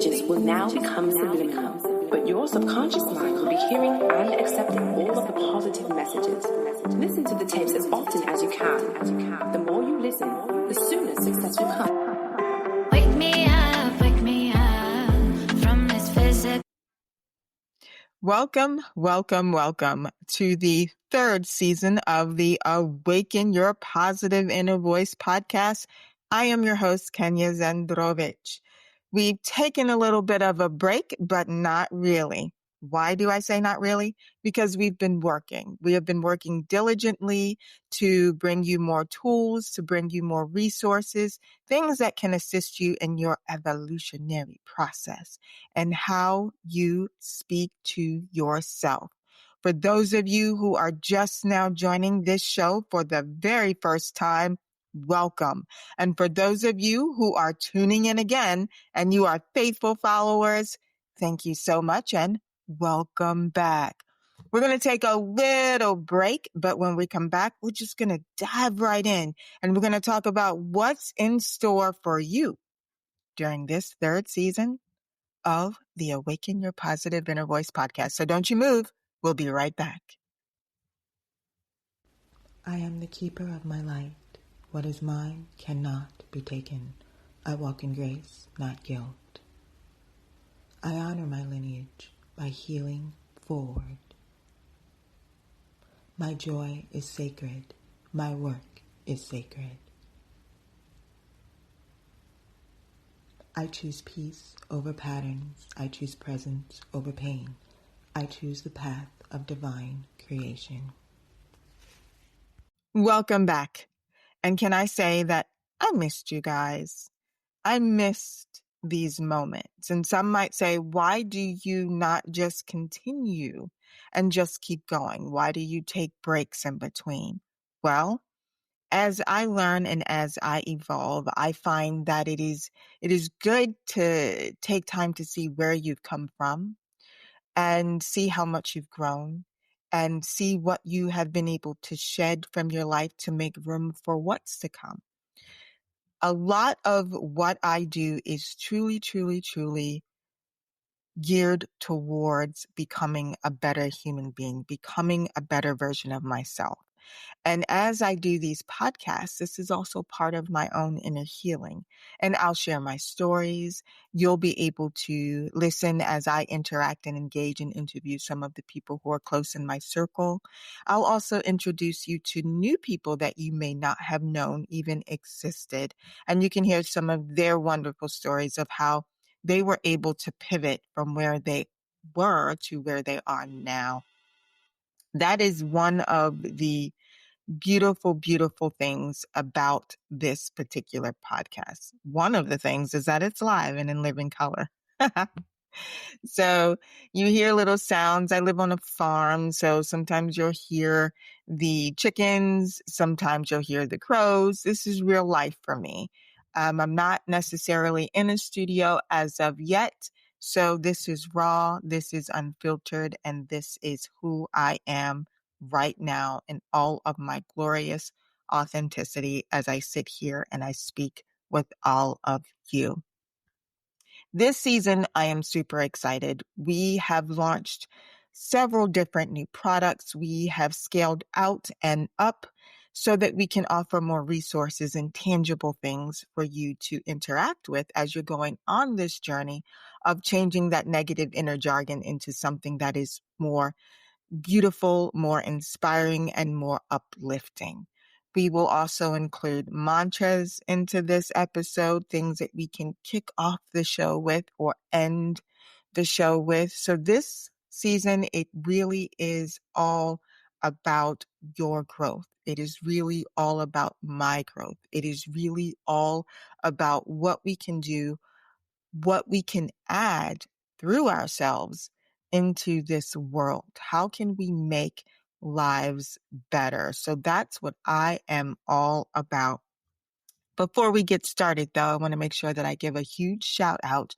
messages will now become subliminal, but your subconscious mind will be hearing and accepting all of the positive messages. Listen to the tapes as often as you can. The more you listen, the sooner success will come. Wake me up from this physical. Welcome to the third season of the Awaken Your Positive Inner Voice podcast. I am your host, Kenya Zendrovich. We've taken a little bit of a break, but not really. Why do I say not really? Because we've been working. We have been working diligently to bring you more tools, to bring you more resources, things that can assist you in your evolutionary process and how you speak to yourself. For those of you who are just now joining this show for the very first time, welcome. And for those of you who are tuning in again and you are faithful followers, thank you so much and welcome back. We're going to take a little break, but when we come back, we're just going to dive right in and we're going to talk about what's in store for you during this third season of the Awaken Your Positive Inner Voice podcast. So don't you move. We'll be right back. I am the keeper of my light. What is mine cannot be taken. I walk in grace, not guilt. I honor my lineage by healing forward. My joy is sacred. My work is sacred. I choose peace over patterns. I choose presence over pain. I choose the path of divine creation. Welcome back. And can I say that I missed you guys? I missed these moments. And some might say, why do you not just continue and just keep going? Why do you take breaks in between? Well, as I learn and as I evolve, I find that it is good to take time to see where you've come from and see how much you've grown and see what you have been able to shed from your life to make room for what's to come. A lot of what I do is truly geared towards becoming a better human being, becoming a better version of myself. And as I do these podcasts, this is also part of my own inner healing. And I'll share my stories. You'll be able to listen as I interact and engage and interview some of the people who are close in my circle. I'll also introduce you to new people that you may not have known even existed. And you can hear some of their wonderful stories of how they were able to pivot from where they were to where they are now. That is one of the beautiful things about this particular podcast. One of the things is that it's live and in living color. So you hear little sounds. I live on a farm, so sometimes you'll hear the chickens, sometimes you'll hear the crows. This is real life for me. I'm not necessarily in a studio as of yet, so this is raw, this is unfiltered, and this is who I am right now in all of my glorious authenticity as I sit here and I speak with all of you. This season, I am super excited. We have launched several different new products. We have scaled out and up so that we can offer more resources and tangible things for you to interact with as you're going on this journey of changing that negative inner jargon into something that is more beautiful, more inspiring, and more uplifting. We will also include mantras into this episode, things that we can kick off the show with or end the show with. So this season, it really is all about your growth. It is really all about my growth. It is really all about what we can do, what we can add through ourselves into this world. How can we make lives better? So that's what I am all about. Before we get started, though, I want to make sure that I give a huge shout out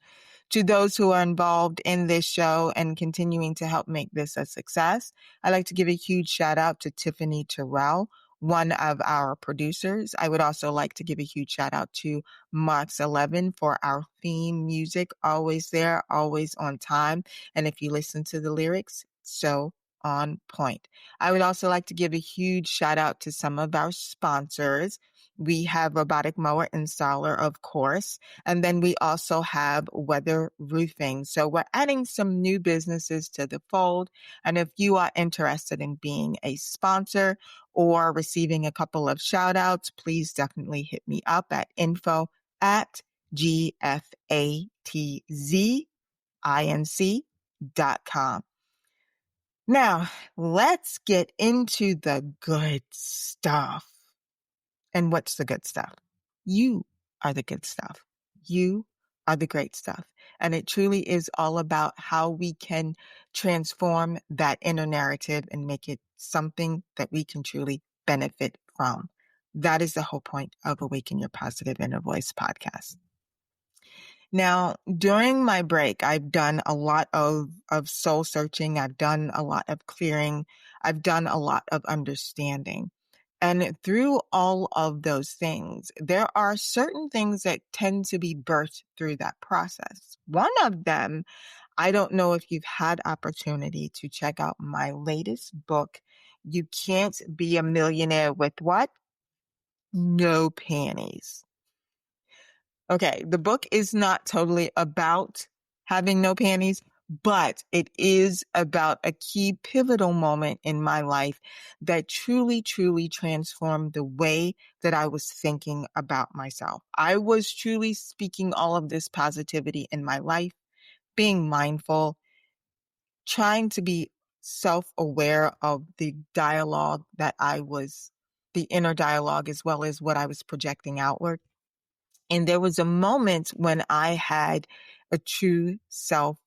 to those who are involved in this show and continuing to help make this a success. I'd like to give a huge shout out to Tiffany Terrell, one of our producers. I would also like to give a huge shout out to Marks11 for our theme music, always there, always on time. And if you listen to the lyrics, so on point. I would also like to give a huge shout out to some of our sponsors. We have Robotic Mower Installer, of course, and then we also have Weather Roofing. So we're adding some new businesses to the fold. And if you are interested in being a sponsor or receiving a couple of shout outs, please definitely hit me up at info@gfatzeinc.com. Now, let's get into the good stuff. And what's the good stuff? You are the good stuff. You are the great stuff. And it truly is all about how we can transform that inner narrative and make it something that we can truly benefit from. That is the whole point of Awaken Your Positive Inner Voice podcast. Now, during my break, I've done a lot of soul searching. I've done a lot of clearing. I've done a lot of understanding. And through all of those things, there are certain things that tend to be birthed through that process. One of them, I don't know if you've had opportunity to check out my latest book, You Can't Be a Millionaire with What? No Panties. Okay, the book is not totally about having no panties, but it is about a key pivotal moment in my life that truly, truly transformed the way that I was thinking about myself. I was truly speaking all of this positivity in my life, being mindful, trying to be self-aware of the dialogue the inner dialogue, as well as what I was projecting outward. And there was a moment when I had a true self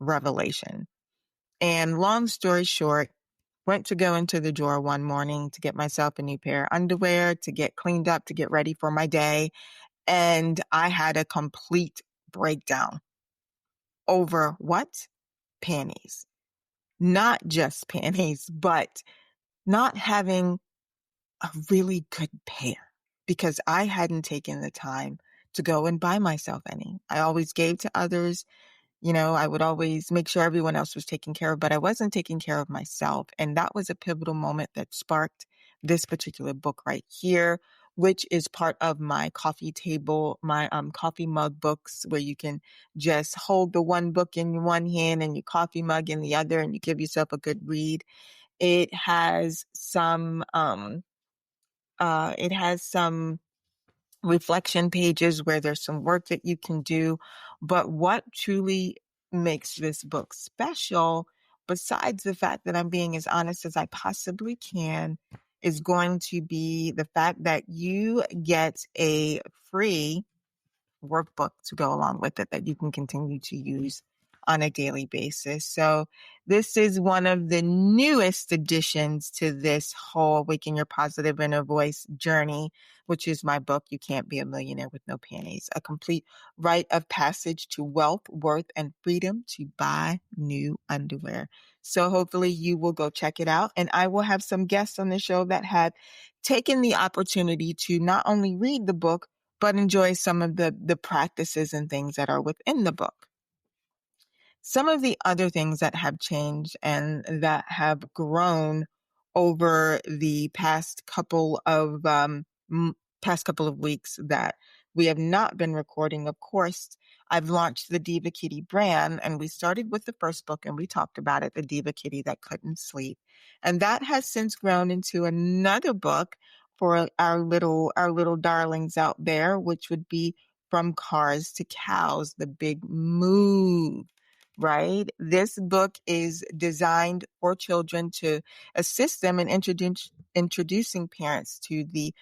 revelation. And long story short, went to go into the drawer one morning to get myself a new pair of underwear, to get cleaned up, to get ready for my day. And I had a complete breakdown over what? Panties. Not just panties, but not having a really good pair because I hadn't taken the time to go and buy myself any. I always gave to others. I would always make sure everyone else was taken care of, but I wasn't taking care of myself. And that was a pivotal moment that sparked this particular book right here, which is part of my coffee table, my coffee mug books, where you can just hold the one book in one hand and your coffee mug in the other, and you give yourself a good read. It has some reflection pages where there's some work that you can do. But what truly makes this book special, besides the fact that I'm being as honest as I possibly can, is going to be the fact that you get a free workbook to go along with it that you can continue to use on a daily basis. So this is one of the newest additions to this whole Awaken Your Positive Inner Voice journey, which is my book, You Can't Be a Millionaire with No Panties, a complete rite of passage to wealth, worth, and freedom to buy new underwear. So hopefully you will go check it out. And I will have some guests on the show that have taken the opportunity to not only read the book, but enjoy some of the practices and things that are within the book. Some of the other things that have changed and that have grown over the past couple of weeks that we have not been recording. Of course, I've launched the Diva Kitty brand, and we started with the first book and we talked about it, The Diva Kitty That Couldn't Sleep. And that has since grown into another book for our little darlings out there, which would be From Cars to Cows, The Big Move. Right? This book is designed for children to assist them in introducing parents to the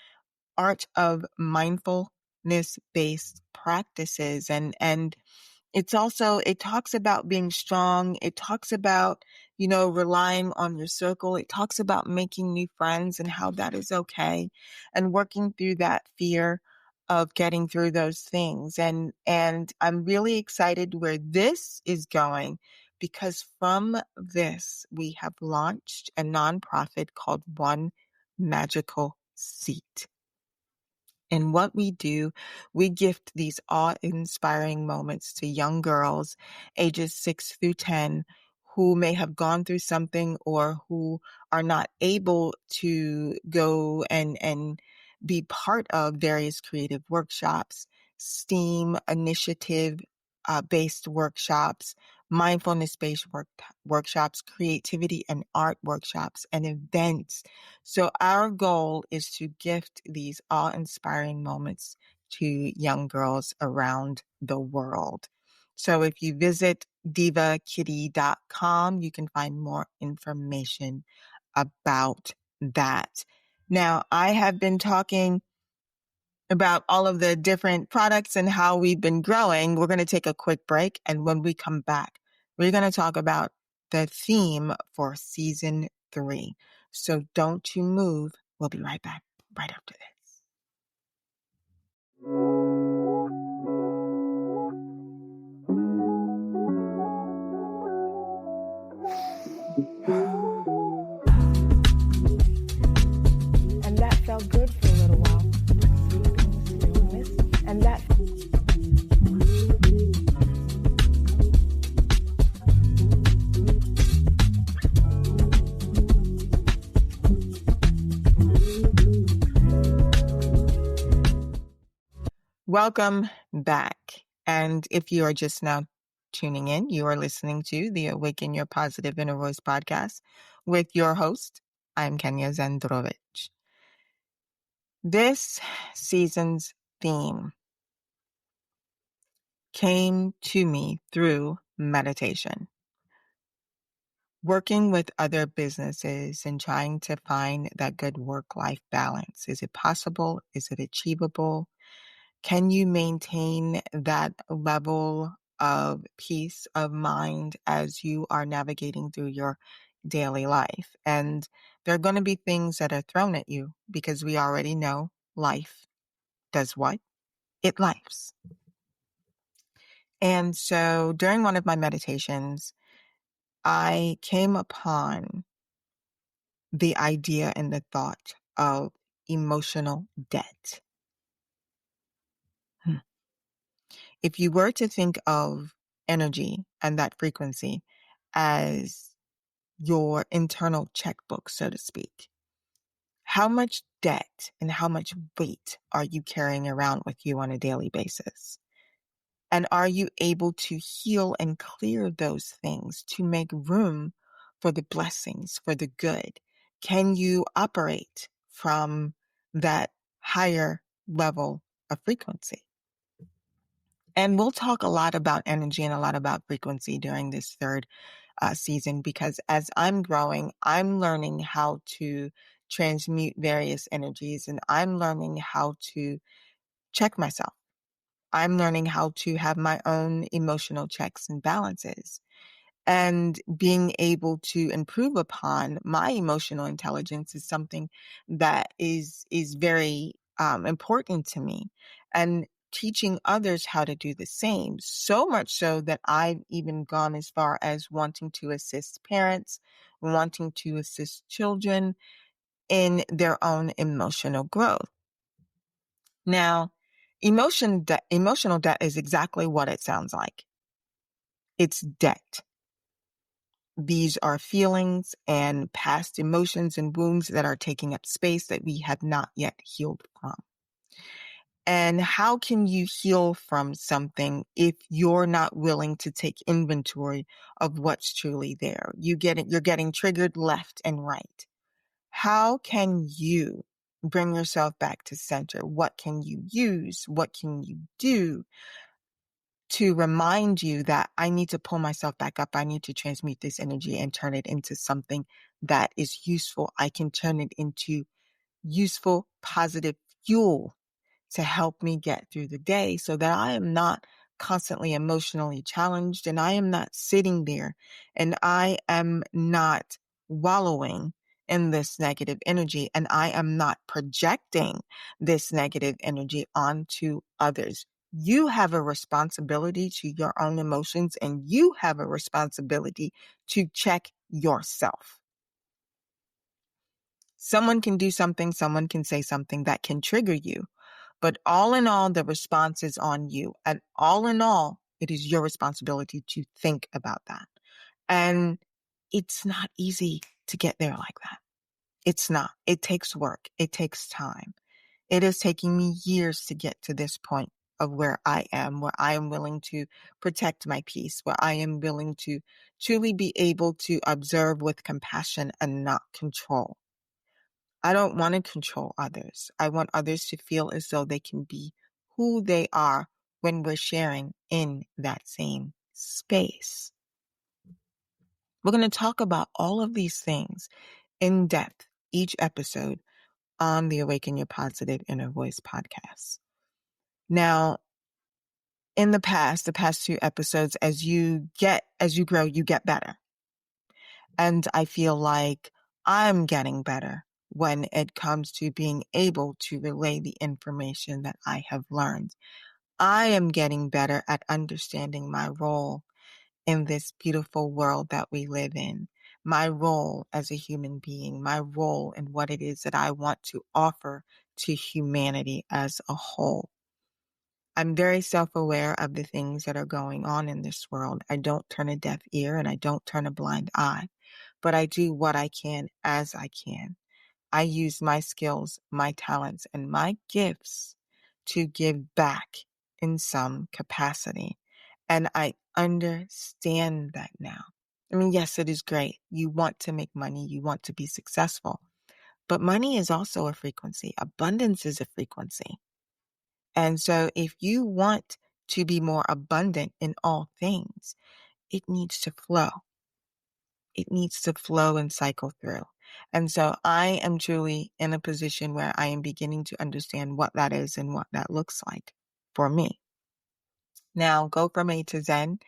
art of mindfulness-based practices. And it talks about being strong. It talks about, relying on your circle. It talks about making new friends and how that is okay and working through that fear of getting through those things. And I'm really excited where this is going because from this, we have launched a nonprofit called 1 magical seat. And what we do, we gift these awe-inspiring moments to young girls ages 6 through 10 who may have gone through something or who are not able to go and be part of various creative workshops, STEAM initiative based workshops, mindfulness-based workshops, creativity and art workshops, and events. So our goal is to gift these awe-inspiring moments to young girls around the world. So if you visit divakitty.com, you can find more information about that. Now, I have been talking about all of the different products and how we've been growing. We're going to take a quick break. And when we come back, we're going to talk about the theme for season 3. So don't you move. We'll be right back right after this. And that felt good for a little while. Stillness. And that. Welcome back. And if you are just now tuning in, you are listening to the Awaken Your Positive Inner Voice podcast with your host. I'm Kenya Zendrovich. This season's theme came to me through meditation. Working with other businesses and trying to find that good work-life balance. Is it possible? Is it achievable? Can you maintain that level of peace of mind as you are navigating through your daily life? And there are going to be things that are thrown at you because we already know life does what? It lifes. And so during one of my meditations, I came upon the idea and the thought of emotional debt. If you were to think of energy and that frequency as your internal checkbook, so to speak, how much debt and how much weight are you carrying around with you on a daily basis? And are you able to heal and clear those things to make room for the blessings, for the good? Can you operate from that higher level of frequency? And we'll talk a lot about energy and a lot about frequency during this third season, because as I'm growing, I'm learning how to transmute various energies and I'm learning how to check myself. I'm learning how to have my own emotional checks and balances. And being able to improve upon my emotional intelligence is something that is very important to me. And teaching others how to do the same, so much so that I've even gone as far as wanting to assist parents, wanting to assist children in their own emotional growth. Now, emotional debt is exactly what it sounds like. It's debt. These are feelings and past emotions and wounds that are taking up space that we have not yet healed from. And how can you heal from something if you're not willing to take inventory of what's truly there? You're getting triggered left and right. How can you bring yourself back to center? What can you use? What can you do to remind you that I need to pull myself back up? I need to transmute this energy and turn it into something that is useful. I can turn it into useful, positive fuel to help me get through the day so that I am not constantly emotionally challenged and I am not sitting there and I am not wallowing in this negative energy and I am not projecting this negative energy onto others. You have a responsibility to your own emotions and you have a responsibility to check yourself. Someone can do something, someone can say something that can trigger you. But all in all, the response is on you. And all in all, it is your responsibility to think about that. And it's not easy to get there like that. It's not. It takes work. It takes time. It is taking me years to get to this point of where I am willing to protect my peace, where I am willing to truly be able to observe with compassion and not control. I don't want to control others. I want others to feel as though they can be who they are when we're sharing in that same space. We're going to talk about all of these things in depth each episode on the Awaken Your Positive Inner Voice podcast. Now, in the past 2 episodes, as you grow, you get better. And I feel like I'm getting better when it comes to being able to relay the information that I have learned. I am getting better at understanding my role in this beautiful world that we live in, my role as a human being, my role in what it is that I want to offer to humanity as a whole. I'm very self-aware of the things that are going on in this world. I don't turn a deaf ear and I don't turn a blind eye, but I do what I can as I can. I use my skills, my talents, and my gifts to give back in some capacity. And I understand that now. I mean, yes, it is great. You want to make money. You want to be successful. But money is also a frequency. Abundance is a frequency. And so if you want to be more abundant in all things, it needs to flow. It needs to flow and cycle through. And so I am truly in a position where I am beginning to understand what that is and what that looks like for me. Now, go from A to Zen.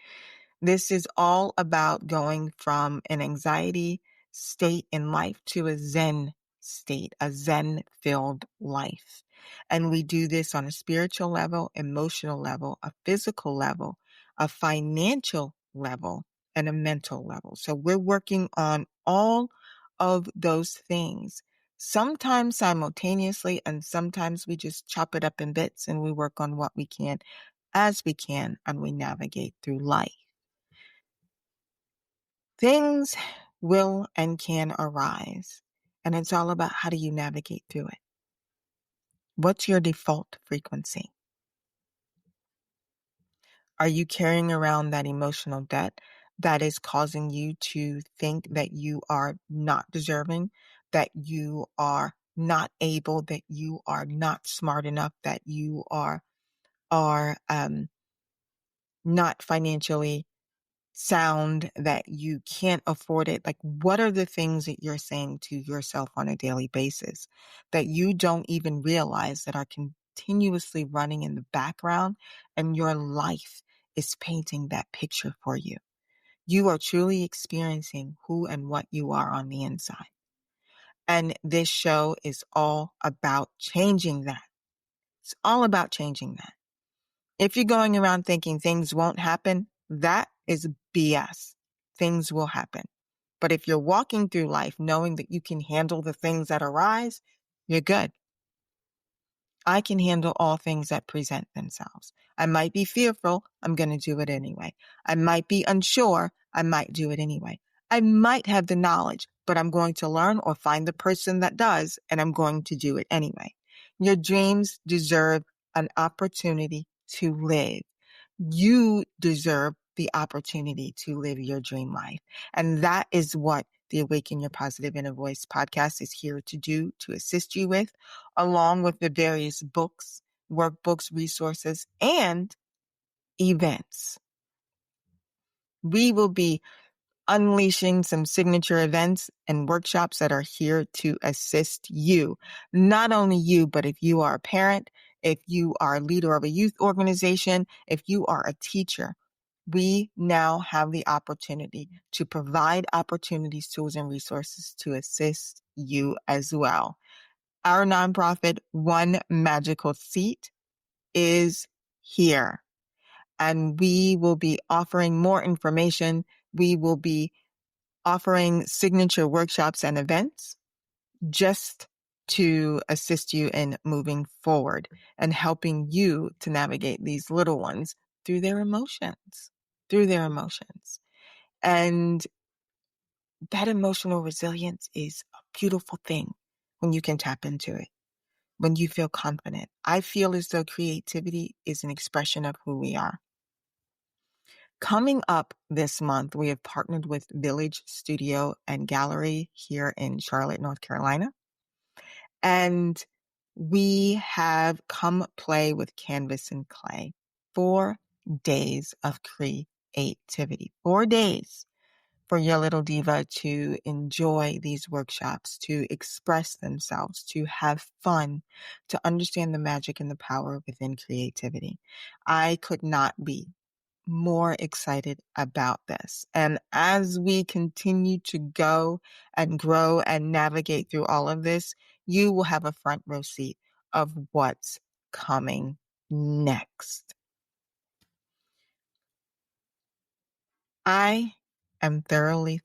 This is all about going from an anxiety state in life to a Zen state, a Zen-filled life. And we do this on a spiritual level, emotional level, a physical level, a financial level, and a mental level. So we're working on all of those things, sometimes simultaneously, and sometimes we just chop it up in bits and we work on what we can as we can, and we navigate through life. Things will and can arise, and it's all about how do you navigate through it. What's your default frequency? Are you carrying around that emotional debt that is causing you to think that you are not deserving, that you are not able, that you are not smart enough, that you are not financially sound, that you can't afford it? Like, what are the things that you're saying to yourself on a daily basis that you don't even realize that are continuously running in the background, and your life is painting that picture for you? You are truly experiencing who and what you are on the inside. And this show is all about changing that. It's all about changing that. If you're going around thinking things won't happen, that is BS. Things will happen. But if you're walking through life knowing that you can handle the things that arise, you're good. I can handle all things that present themselves. I might be fearful. I'm going to do it anyway. I might be unsure. I might do it anyway. I might have the knowledge, but I'm going to learn or find the person that does, and I'm going to do it anyway. Your dreams deserve an opportunity to live. You deserve the opportunity to live your dream life. And that is what the Awaken Your Positive Inner Voice podcast is here to do, to assist you with, along with the various books, workbooks, resources, and events. We will be unleashing some signature events and workshops that are here to assist you. Not only you, but if you are a parent, if you are a leader of a youth organization, if you are a teacher, we now have the opportunity to provide opportunities, tools, and resources to assist you as well. Our nonprofit, One Magical Seat, is here, and we will be offering more information. We will be offering signature workshops and events. just to assist you in moving forward and helping you to navigate these little ones through their emotions. And that emotional resilience is a beautiful thing when you can tap into it, when you feel confident. I feel as though creativity is an expression of who we are. Coming up this month, we have partnered with Village Studio and Gallery here in Charlotte, North Carolina. And we have Come Play with Canvas and Clay. 4 days of creativity. 4 days for your little diva to enjoy these workshops, to express themselves, to have fun, to understand the magic and the power within creativity. I could not be more excited about this. And as we continue to go and grow and navigate through all of this, you will have a front row seat of what's coming next. I am thoroughly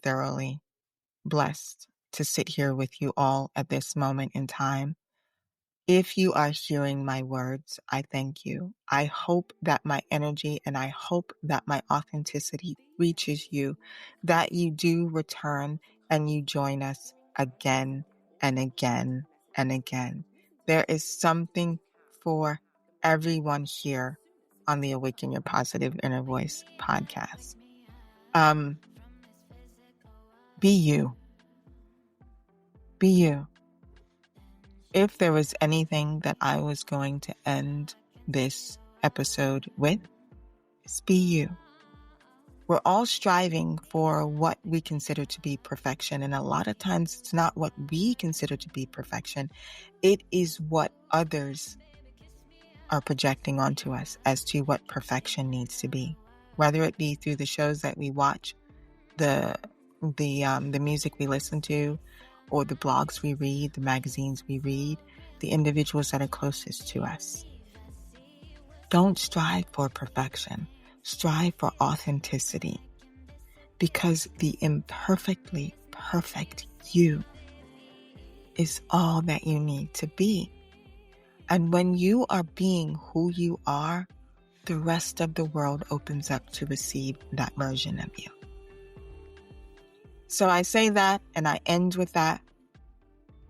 blessed to sit here with you all at this moment in time. If you are hearing my words, I thank you. I hope that my energy and I hope that my authenticity reaches you, that you do return and you join us again and again and again. There is something for everyone here on the Awaken Your Positive Inner Voice podcast. Be you. Be you. If there was anything that I was going to end this episode with, it's be you. We're all striving for what we consider to be perfection. And a lot of times it's not what we consider to be perfection. It is what others are projecting onto us as to what perfection needs to be. Whether it be through the shows that we watch, the music we listen to, or the blogs we read, the magazines we read, the individuals that are closest to us. Don't strive for perfection. Strive for authenticity. Because the imperfectly perfect you is all that you need to be. And when you are being who you are, the rest of the world opens up to receive that version of you. So I say that and I end with that.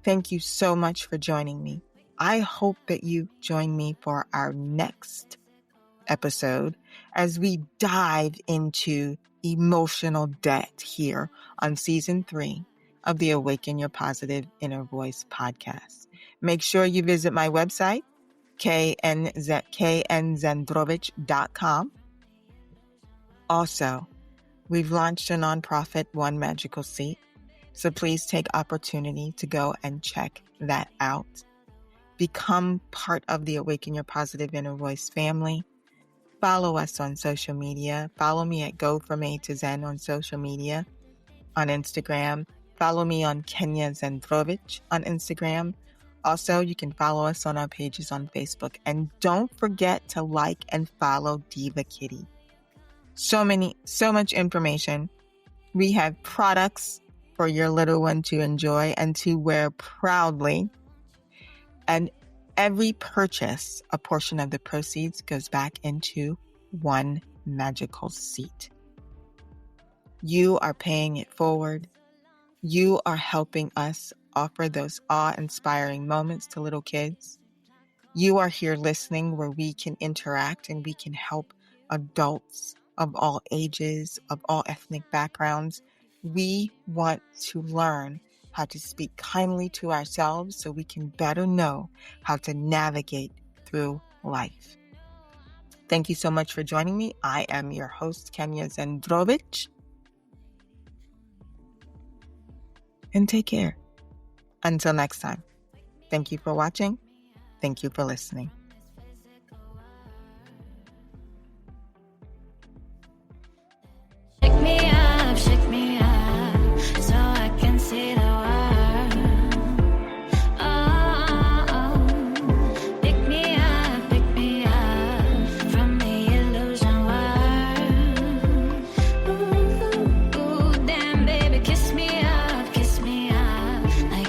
Thank you so much for joining me. I hope that you join me for our next episode as we dive into emotional debt here on season 3 of the Awaken Your Positive Inner Voice podcast. Make sure you visit my website, knyzendrovich.com. Also, we've launched a nonprofit, One Magical Seat. So please take opportunity to go and check that out. Become part of the Awaken Your Positive Inner Voice family. Follow us on social media. Follow me at Go From A to Zen on social media, on Instagram. Follow me on Kenya Zendrovich on Instagram. Also, you can follow us on our pages on Facebook. And don't forget to like and follow Diva Kitty. So much information. We have products for your little one to enjoy and to wear proudly. And every purchase, a portion of the proceeds goes back into One Magical Seat. You are paying it forward. You are helping us offer those awe-inspiring moments to little kids. You are here listening where we can interact and we can help adults of all ages, of all ethnic backgrounds. We want to learn how to speak kindly to ourselves so we can better know how to navigate through life. Thank you so much for joining me. I am your host, Kenya Zendrovich. And take care. Until next time. Thank you for watching. Thank you for listening.